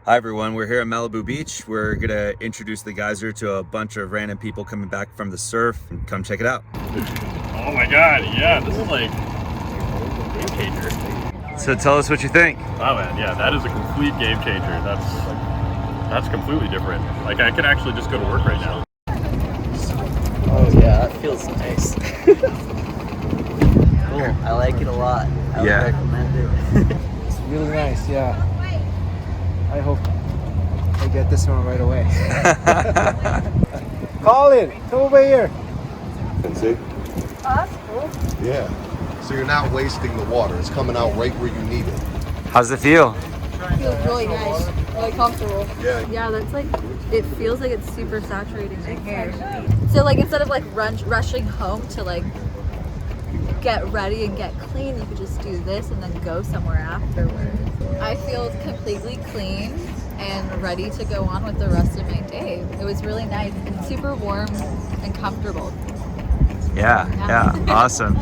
Hi everyone, we're here at Malibu Beach. We're gonna introduce the geyser to a bunch of random people coming back from the surf, and come check it out. Oh my god, yeah, this is like game changer. So tell us what you think. Oh man, yeah, that is a complete game changer. That's completely different. Like I could actually just go to work right now. Oh yeah, that feels nice. Cool, I like it a lot. I would recommend it. It's really nice, yeah. I hope I get this one right away. Colin, come over here. And see? Oh, that's cool. Yeah. So you're not wasting the water. It's coming out right where you need it. How's it feel? Feels really nice, really comfortable. Yeah. Yeah, that's like, it feels like it's super saturating my hair. So like instead of like rushing home to like get ready and get clean, you could just do this and then go somewhere afterwards. I feel completely clean and ready to go on with the rest of my day. It was really nice and super warm and comfortable. Yeah, awesome.